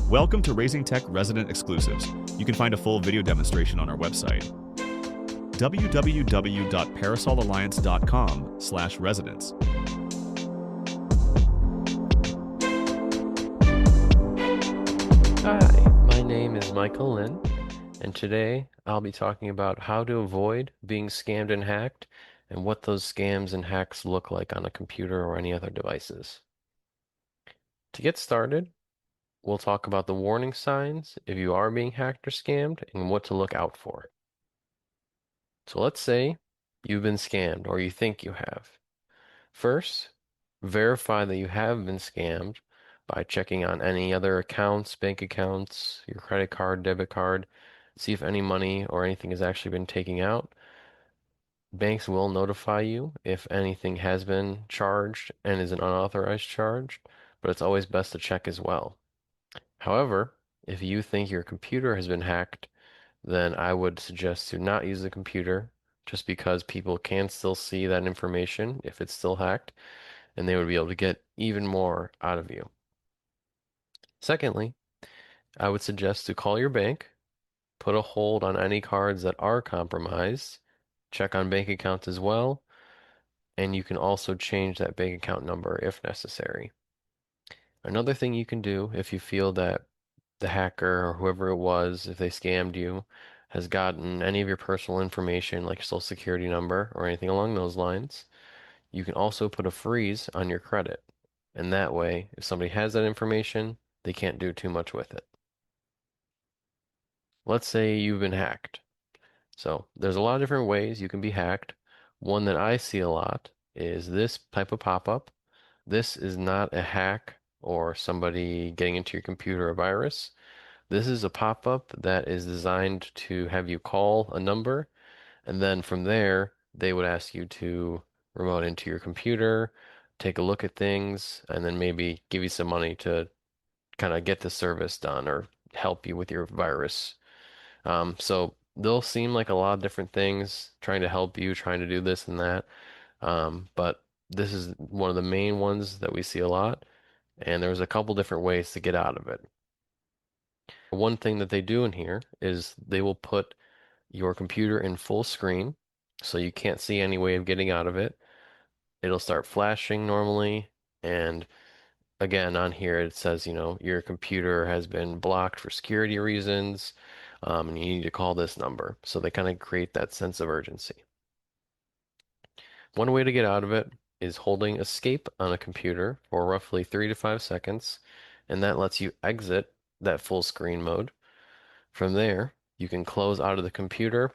Welcome to Raising Tech Resident Exclusives. You can find a full video demonstration on our website, www.parasolalliance.com/residents. Hi, my name is Michael Lynn, and today I'll be talking about how to avoid being scammed and hacked and what those scams and hacks look like on a computer or any other devices. To get started, we'll talk about the warning signs if you are being hacked or scammed and what to look out for. So let's say you've been scammed or you think you have. First, verify that you have been scammed by checking on any other accounts, bank accounts, your credit card, debit card, see if any money or anything has actually been taken out. Banks will notify you if anything has been charged and is an unauthorized charge, but it's always best to check as well. However, if you think your computer has been hacked, then I would suggest to not use the computer just because people can still see that information if it's still hacked, and they would be able to get even more out of you. Secondly, I would suggest to call your bank, put a hold on any cards that are compromised, check on bank accounts as well, and you can also change that bank account number if necessary. Another thing you can do if you feel that the hacker or whoever it was, if they scammed you, has gotten any of your personal information, like your social security number or anything along those lines, you can also put a freeze on your credit. And that way, if somebody has that information, they can't do too much with it. Let's say you've been hacked. So there's a lot of different ways you can be hacked. One that I see a lot is this type of pop-up. This is not a hack or somebody getting into your computer a virus. This is a pop-up that is designed to have you call a number, and then from there, they would ask you to remote into your computer, take a look at things, and then maybe give you some money to kind of get the service done or help you with your virus. So they'll seem like a lot of different things, trying to help you, trying to do this and that. But this is one of the main ones that we see a lot, and there's a couple different ways to get out of it. One thing that they do in here is they will put your computer in full screen, so you can't see any way of getting out of it. It'll start flashing normally, and again, on here it says, your computer has been blocked for security reasons, and you need to call this number. So they kind of create that sense of urgency. One way to get out of it is holding escape on a computer for roughly 3 to 5 seconds, and that lets you exit that full screen mode. From there, you can close out of the computer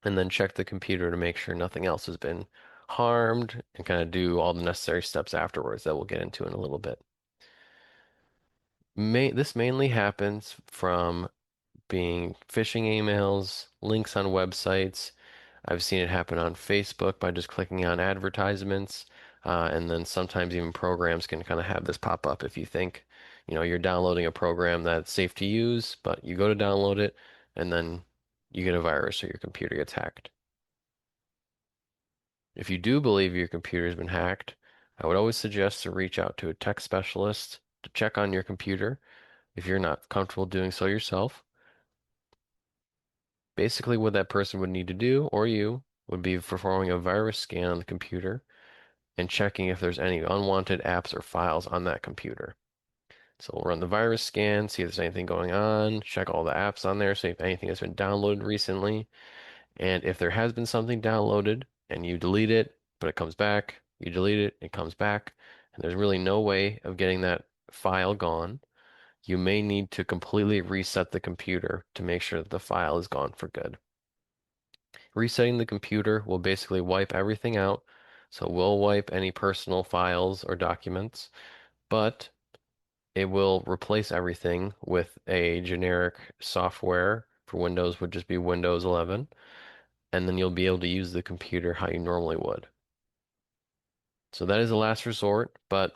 and then check the computer to make sure nothing else has been harmed and kind of do all the necessary steps afterwards that we'll get into in a little bit. This mainly happens from being phishing emails, links on websites. I've seen it happen on Facebook by just clicking on advertisements. And then sometimes even programs can kind of have this pop up if you think, you're downloading a program that's safe to use, but you go to download it and then you get a virus or your computer gets hacked. If you do believe your computer's been hacked, I would always suggest to reach out to a tech specialist to check on your computer if you're not comfortable doing so yourself. Basically, what that person would need to do, or you, would be performing a virus scan on the computer and checking if there's any unwanted apps or files on that computer. So we'll run the virus scan, see if there's anything going on, check all the apps on there, see if anything has been downloaded recently. And if there has been something downloaded and you delete it, but it comes back, you delete it, it comes back, and there's really no way of getting that file gone, you may need to completely reset the computer to make sure that the file is gone for good. Resetting the computer will basically wipe everything out, so we'll wipe any personal files or documents, but it will replace everything with a generic software. For Windows would just be Windows 11, and then you'll be able to use the computer how you normally would. So that is a last resort, but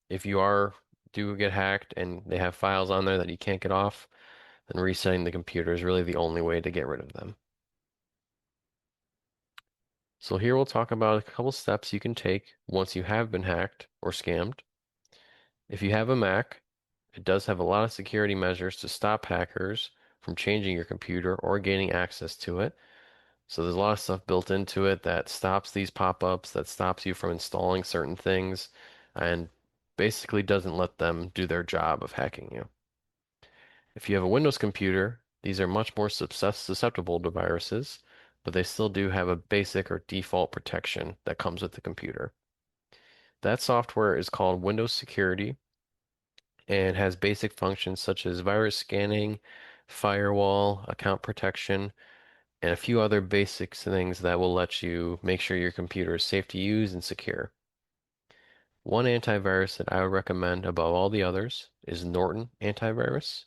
if you do get hacked and they have files on there that you can't get off, then resetting the computer is really the only way to get rid of them. So here we'll talk about a couple steps you can take once you have been hacked or scammed. If you have a Mac, It does have a lot of security measures to stop hackers from changing your computer or gaining access to it. So there's a lot of stuff built into it that stops these pop-ups, that stops you from installing certain things, and basically doesn't let them do their job of hacking you. If you have a Windows computer, these are much more susceptible to viruses, but they still do have a basic or default protection that comes with the computer. That software is called Windows Security and has basic functions such as virus scanning, firewall, account protection, and a few other basic things that will let you make sure your computer is safe to use and secure. One antivirus that I would recommend above all the others is Norton Antivirus.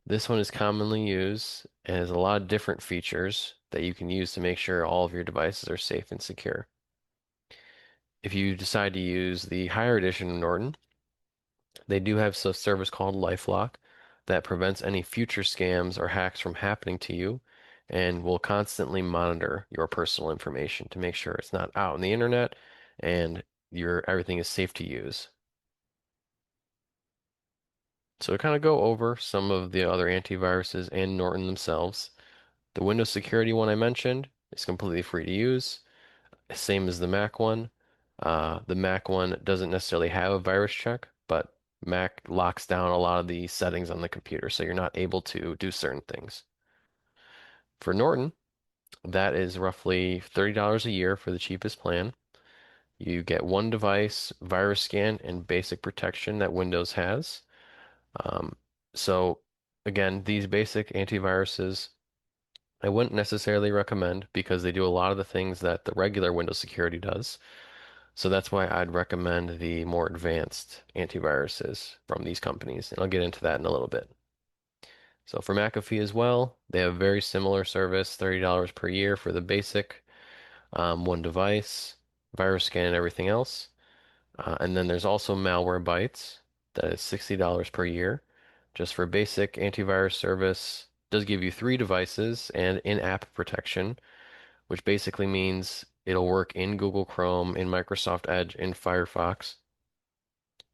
This one is commonly used and has a lot of different features that you can use to make sure all of your devices are safe and secure. If you decide to use the higher edition of Norton, they do have a service called LifeLock that prevents any future scams or hacks from happening to you and will constantly monitor your personal information to make sure it's not out on the internet and your everything is safe to use. So to kind of go over some of the other antiviruses and Norton themselves, the Windows Security one I mentioned is completely free to use, same as the Mac one. The Mac one doesn't necessarily have a virus check, but Mac locks down a lot of the settings on the computer, so you're not able to do certain things. For Norton, that is roughly $30 a year for the cheapest plan. You get one device, virus scan, and basic protection that Windows has. Um, so again, these basic antiviruses I wouldn't necessarily recommend because they do a lot of the things that the regular Windows security does. So that's why I'd recommend the more advanced antiviruses from these companies, and I'll get into that in a little bit. So for McAfee as well, they have a very similar service, $30 per year for the basic one device, virus scan, and everything else. And then there's also Malwarebytes that is $60 per year just for basic antivirus service. Does give you three devices and in-app protection, which basically means it'll work in Google Chrome, in Microsoft Edge, in Firefox,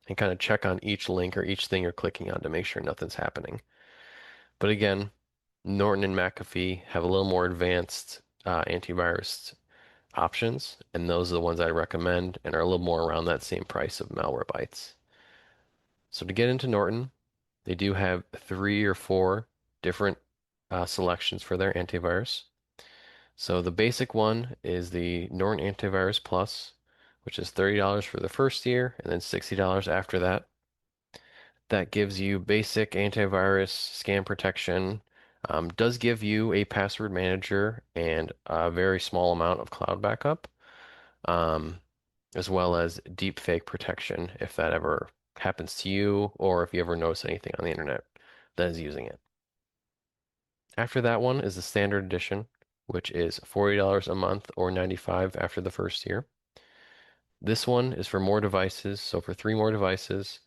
and kind of check on each link or each thing you're clicking on to make sure nothing's happening. But again, Norton and McAfee have a little more advanced antivirus options, and those are the ones I recommend and are a little more around that same price of Malwarebytes. So to get into Norton, they do have three or four different selections for their antivirus. So the basic one is the Norton Antivirus Plus, which is $30 for the first year and then $60 after that. That gives you basic antivirus scam protection, does give you a password manager and a very small amount of cloud backup, um, as well as deep fake protection if that ever happens to you or if you ever notice anything on the internet that is using it. After that one is the standard edition, which is $40 a month or $95 after the first year. This one is for more devices, so for three more devices,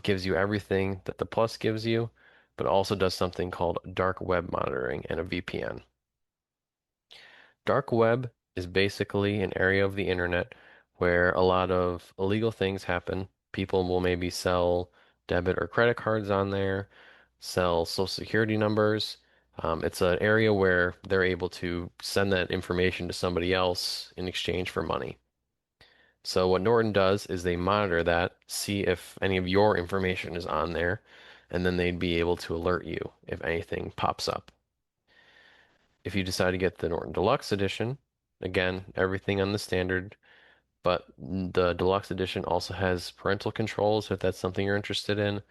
gives you everything that the Plus gives you, but also does something called dark web monitoring and a VPN. Dark web is basically an area of the internet where a lot of illegal things happen. People will maybe sell debit or credit cards on there, sell social security numbers. It's an area where they're able to send that information to somebody else in exchange for money. So what Norton does is they monitor that, see if any of your information is on there, and then they'd be able to alert you if anything pops up. If you decide to get the Norton Deluxe Edition, again, everything on the standard, but the Deluxe Edition also has parental controls if that's something you're interested in.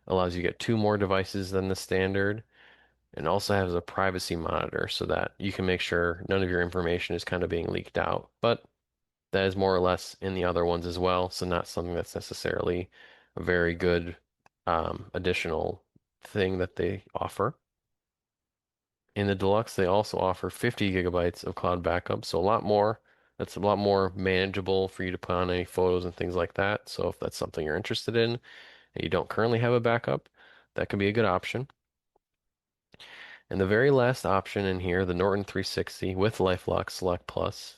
Allows you to get two more devices than the standard, and also has a privacy monitor so that you can make sure none of your information is kind of being leaked out. But that is more or less in the other ones as well, so not something that's necessarily a very good additional thing that they offer. In the Deluxe, they also offer 50 gigabytes of cloud backup, so a lot more. That's a lot more manageable for you to put on any photos and things like that. So if that's something you're interested in and you don't currently have a backup, that could be a good option. And the very last option in here, the Norton 360 with LifeLock Select Plus,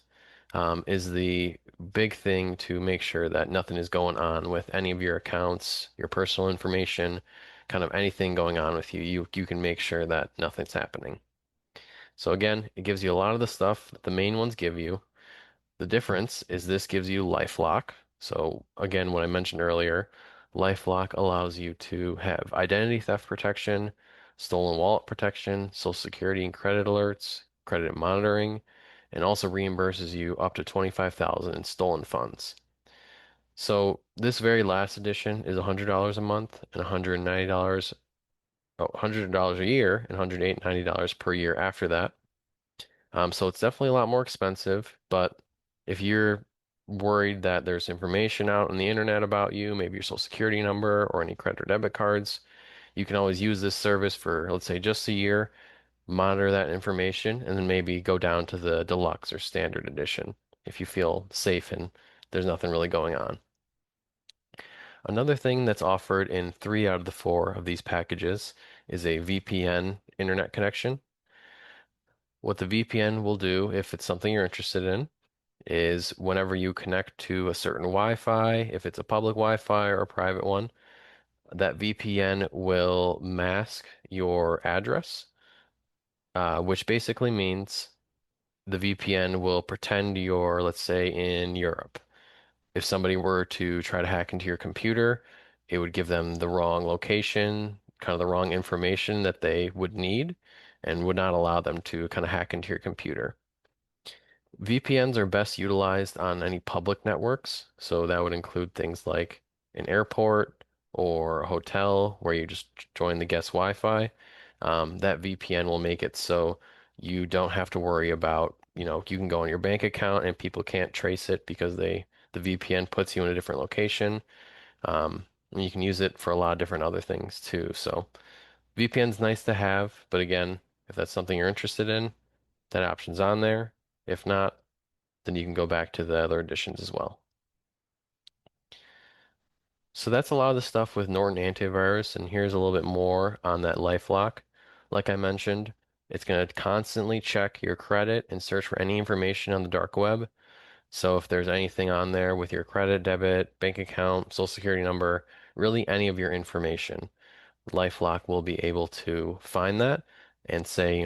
is the big thing to make sure that nothing is going on with any of your accounts, your personal information, kind of anything going on with you. You can make sure that nothing's happening. So again, it gives you a lot of the stuff that the main ones give you. The difference is this gives you LifeLock. So again, what I mentioned earlier, LifeLock allows you to have identity theft protection, stolen wallet protection, social security and credit alerts, credit monitoring, and also reimburses you up to 25,000 in stolen funds. So this very last edition is $100 a month and $190, $100 a year and $190 per year after that. So it's definitely a lot more expensive, but if you're worried that there's information out on the internet about you, maybe your social security number or any credit or debit cards, you can always use this service for, let's say, just a year, monitor that information, and then maybe go down to the deluxe or standard edition if you feel safe and there's nothing really going on. Another thing that's offered in 3 out of the 4 of these packages is a VPN internet connection. What the VPN will do, if it's something you're interested in, is whenever you connect to a certain Wi-Fi, if it's a public Wi-Fi or a private one, that VPN will mask your address, which basically means the VPN will pretend you're, let's say, in Europe. If somebody were to try to hack into your computer, it would give them the wrong location, kind of the wrong information that they would need, and would not allow them to kind of hack into your computer. VPNs are best utilized on any public networks, so that would include things like an airport or a hotel where you just join the guest Wi-Fi. That VPN will make it so you don't have to worry about, you can go on your bank account and people can't trace it because the VPN puts you in a different location. And you can use it for a lot of different other things too. So VPN's nice to have, but again, if that's something you're interested in, that option's on there. If not, then you can go back to the other editions as well. So that's a lot of the stuff with Norton Antivirus, and here's a little bit more on that LifeLock. Like I mentioned, it's going to constantly check your credit and search for any information on the dark web. So if there's anything on there with your credit, debit, bank account, social security number, really any of your information, LifeLock will be able to find that and say,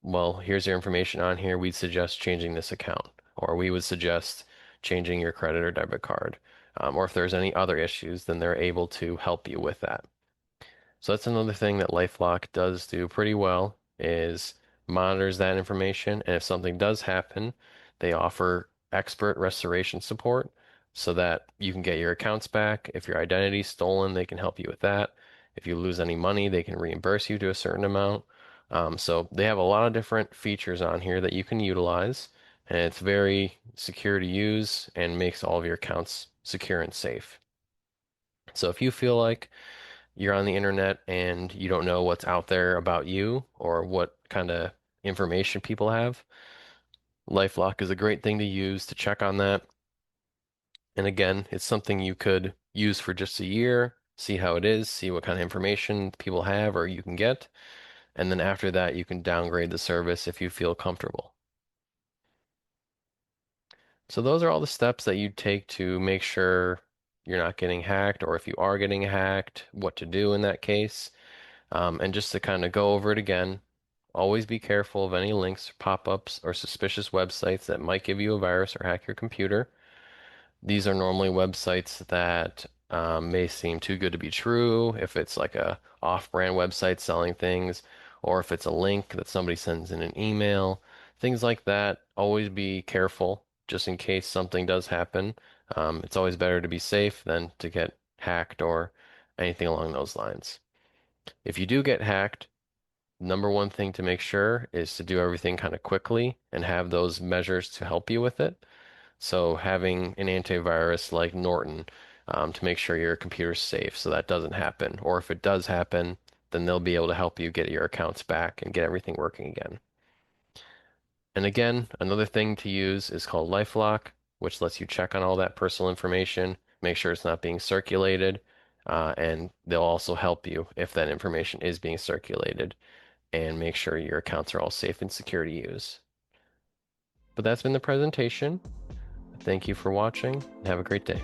well, here's your information on here. We'd suggest changing this account, or we would suggest changing your credit or debit card. Or if there's any other issues, then they're able to help you with that. So that's another thing that LifeLock does do pretty well is monitors that information. And if something does happen, they offer expert restoration support so that you can get your accounts back. If your identity's stolen, they can help you with that. If you lose any money, they can reimburse you to a certain amount. So they have a lot of different features on here that you can utilize, and it's very secure to use and makes all of your accounts secure and safe. So if you feel like you're on the internet and you don't know what's out there about you or what kind of information people have, LifeLock is a great thing to use to check on that. And again, it's something you could use for just a year, see how it is, see what kind of information people have or you can get. And then after that, you can downgrade the service if you feel comfortable. So those are all the steps that you take to make sure you're not getting hacked, or if you are getting hacked, what to do in that case. And just to kind of go over it again, always be careful of any links, pop-ups, or suspicious websites that might give you a virus or hack your computer. These are normally websites that may seem too good to be true, if it's like a off-brand website selling things, or if it's a link that somebody sends in an email, things like that. Always be careful just in case something does happen. It's always better to be safe than to get hacked or anything along those lines. If you do get hacked, number one thing to make sure is to do everything kind of quickly and have those measures to help you with it. So having an antivirus like Norton to make sure your computer's safe so that doesn't happen. Or if it does happen, then they'll be able to help you get your accounts back and get everything working again. And again, another thing to use is called LifeLock, which lets you check on all that personal information, make sure it's not being circulated, and they'll also help you if that information is being circulated and make sure your accounts are all safe and secure to use. But that's been the presentation. Thank you for watching and have a great day.